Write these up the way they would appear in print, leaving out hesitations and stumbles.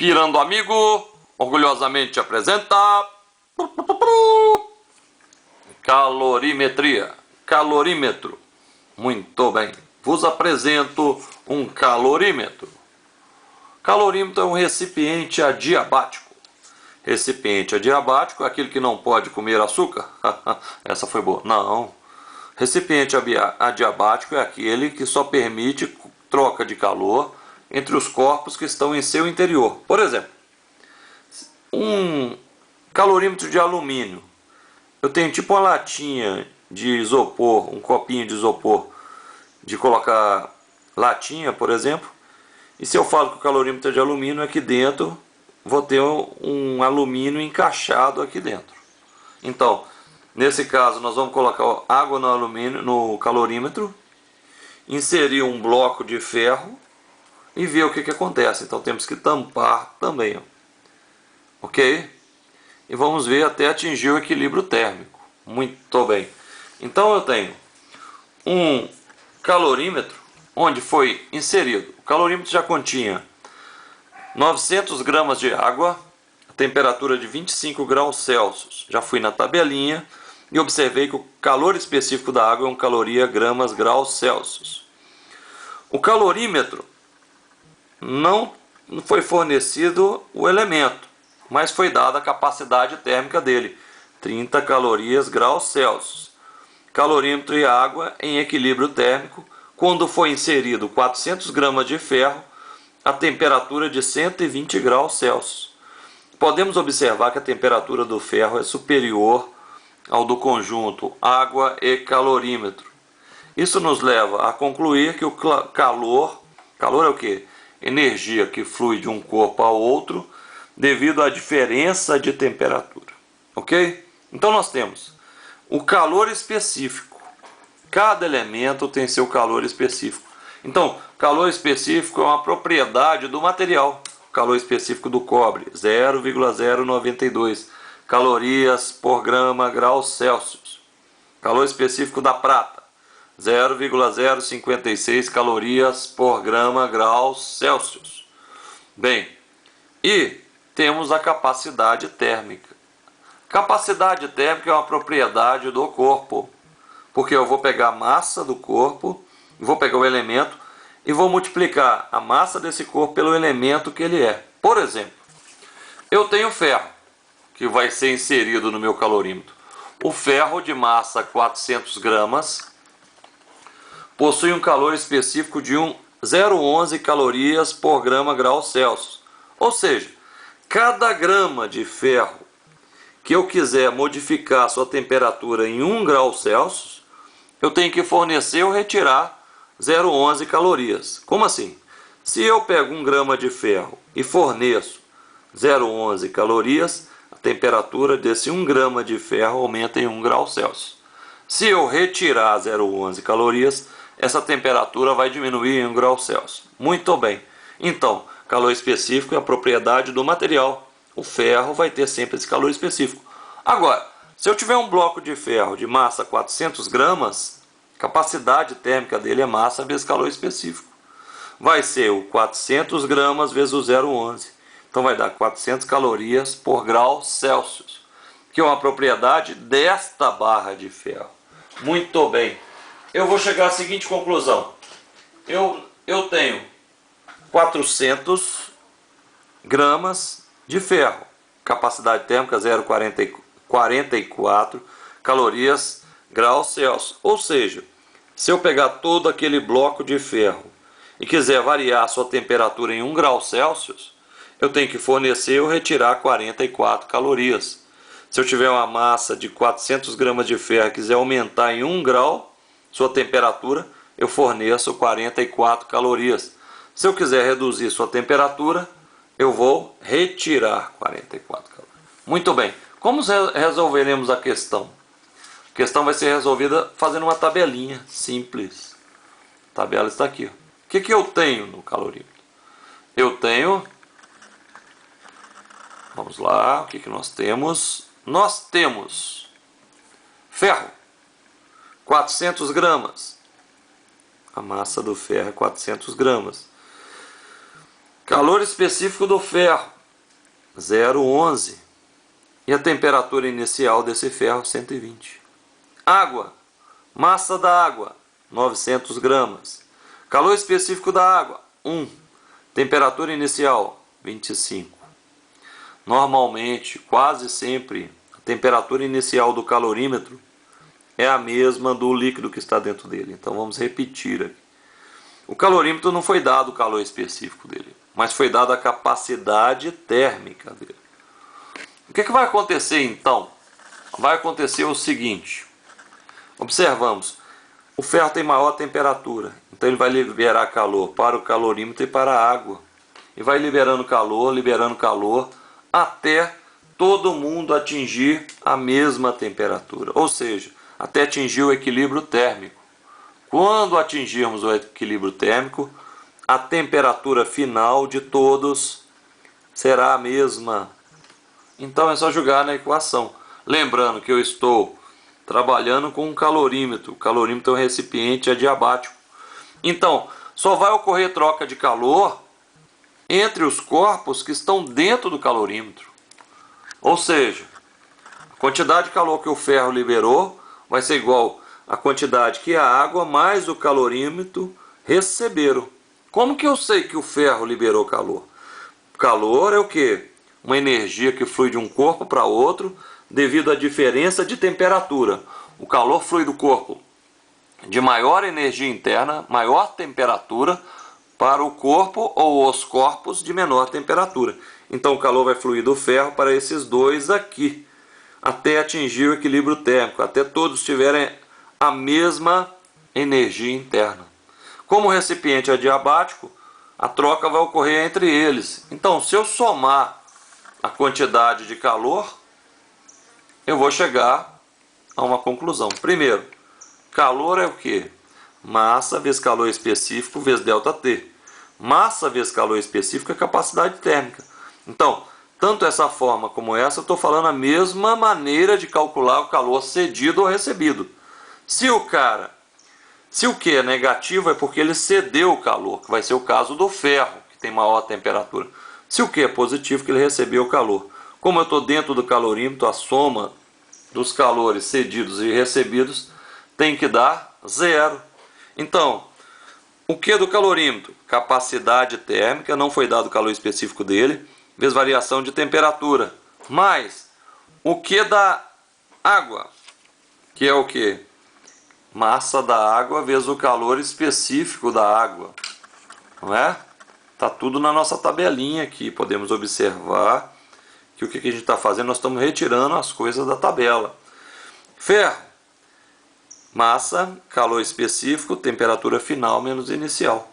Pirando Amigo orgulhosamente apresenta calorimetria, calorímetro. Muito bem, vos apresento um calorímetro. Calorímetro é um recipiente adiabático. Recipiente adiabático é aquele que não pode comer açúcar? Essa foi boa. Não. Recipiente adiabático é aquele que só permite troca de calor entre os corpos que estão em seu interior. Por exemplo, um calorímetro de alumínio. Eu tenho tipo uma latinha de isopor, um copinho de isopor de colocar latinha, por exemplo. E se eu falo que o calorímetro é de alumínio, aqui dentro vou ter um alumínio encaixado aqui dentro. Então, nesse caso, nós vamos colocar água no alumínio, no calorímetro, inserir um bloco de ferro e ver o que acontece. Então temos que tampar também, ó. Ok? E vamos ver até atingir o equilíbrio térmico. Muito bem. Então eu tenho um calorímetro onde foi inserido. O calorímetro já continha 900 gramas de água, a temperatura de 25 graus Celsius. Já fui na tabelinha e observei que o calor específico da água é 1 caloria gramas graus Celsius. O calorímetro não foi fornecido o elemento, mas foi dada a capacidade térmica dele, 30 calorias graus Celsius. Calorímetro e água em equilíbrio térmico, quando foi inserido 400 gramas de ferro, a temperatura de 120 graus Celsius. Podemos observar que a temperatura do ferro é superior ao do conjunto água e calorímetro. Isso nos leva a concluir que o calor é o quê? Energia que flui de um corpo ao outro devido à diferença de temperatura. Ok? Então nós temos o calor específico. Cada elemento tem seu calor específico. Então, calor específico é uma propriedade do material. Calor específico do cobre, 0,092 calorias por grama graus Celsius. Calor específico da prata, 0,056 calorias por grama graus Celsius. Bem, e temos a capacidade térmica. Capacidade térmica é uma propriedade do corpo, porque eu vou pegar a massa do corpo, vou pegar o elemento e vou multiplicar a massa desse corpo pelo elemento que ele é. Por exemplo, eu tenho ferro, que vai ser inserido no meu calorímetro. O ferro de massa 400 gramas possui um calor específico de 0,11 calorias por grama graus Celsius. Ou seja, cada grama de ferro que eu quiser modificar a sua temperatura em 1 grau Celsius, eu tenho que fornecer ou retirar 0,11 calorias. Como assim? Se eu pego 1 grama de ferro e forneço 0,11 calorias, a temperatura desse 1 grama de ferro aumenta em 1 grau Celsius. Se eu retirar 0,11 calorias, essa temperatura vai diminuir em 1 grau Celsius. Muito bem. Então, calor específico é a propriedade do material. O ferro vai ter sempre esse calor específico. Agora, se eu tiver um bloco de ferro de massa 400 gramas, a capacidade térmica dele é massa vezes calor específico. Vai ser o 400 gramas vezes o 0,11. Então vai dar 400 calorias por grau Celsius, que é uma propriedade desta barra de ferro. Muito bem. Eu vou chegar à seguinte conclusão. Eu tenho 400 gramas de ferro, capacidade térmica 0,44 calorias graus Celsius. Ou seja, se eu pegar todo aquele bloco de ferro e quiser variar a sua temperatura em 1 grau Celsius, eu tenho que fornecer ou retirar 44 calorias. Se eu tiver uma massa de 400 gramas de ferro e quiser aumentar em 1 grau sua temperatura, eu forneço 44 calorias. Se eu quiser reduzir sua temperatura, eu vou retirar 44 calorias. Muito bem. Como resolveremos a questão? A questão vai ser resolvida fazendo uma tabelinha simples. A tabela está aqui. O que eu tenho no calorímetro? Eu tenho... Vamos lá. O que nós temos? Nós temos ferro, 400 gramas. A massa do ferro é 400 gramas. Calor específico do ferro, 0,11. E a temperatura inicial desse ferro, 120. Água, massa da água, 900 gramas. Calor específico da água, 1. Temperatura inicial, 25. Normalmente, quase sempre, a temperatura inicial do calorímetro é a mesma do líquido que está dentro dele. Então vamos repetir aqui. O calorímetro não foi dado o calor específico dele, mas foi dada a capacidade térmica dele. O que vai acontecer então? Vai acontecer o seguinte. Observamos, o ferro tem maior temperatura, então ele vai liberar calor para o calorímetro e para a água. E vai liberando calor, até todo mundo atingir a mesma temperatura. Ou seja, até atingir o equilíbrio térmico. Quando atingirmos o equilíbrio térmico, a temperatura final de todos será a mesma. Então é só jogar na equação. Lembrando que eu estou trabalhando com um calorímetro. O calorímetro é um recipiente adiabático. Então, só vai ocorrer troca de calor entre os corpos que estão dentro do calorímetro. Ou seja, a quantidade de calor que o ferro liberou vai ser igual à quantidade que a água mais o calorímetro receberam. Como que eu sei que o ferro liberou calor? Calor é o quê? Uma energia que flui de um corpo para outro devido à diferença de temperatura. O calor flui do corpo de maior energia interna, maior temperatura, para o corpo ou os corpos de menor temperatura. Então o calor vai fluir do ferro para esses dois aqui, até atingir o equilíbrio térmico, até todos tiverem a mesma energia interna. Como o recipiente é adiabático, a troca vai ocorrer entre eles. Então, se eu somar a quantidade de calor, eu vou chegar a uma conclusão. Primeiro, calor é o quê? Massa vezes calor específico vezes ΔT. Massa vezes calor específico é capacidade térmica. Então, tanto essa forma como essa, eu estou falando a mesma maneira de calcular o calor cedido ou recebido. Se o Q é negativo, é porque ele cedeu o calor, que vai ser o caso do ferro, que tem maior temperatura. Se o Q é positivo, que ele recebeu o calor. Como eu estou dentro do calorímetro, a soma dos calores cedidos e recebidos tem que dar 0. Então, o Q do calorímetro? Capacidade térmica, não foi dado o calor específico dele, vezes variação de temperatura. Mais o Q da água, que é o quê? Massa da água vezes o calor específico da água. Não é? Está tudo na nossa tabelinha aqui. Podemos observar que o que a gente está fazendo, nós estamos retirando as coisas da tabela. Ferro. Massa, calor específico, temperatura final menos inicial.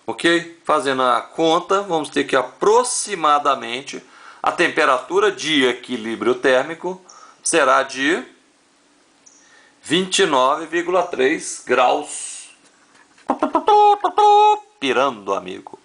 Ok? Fazendo a conta, vamos ter que aproximadamente a temperatura de equilíbrio térmico será de 29,3 graus. Pirando, amigo.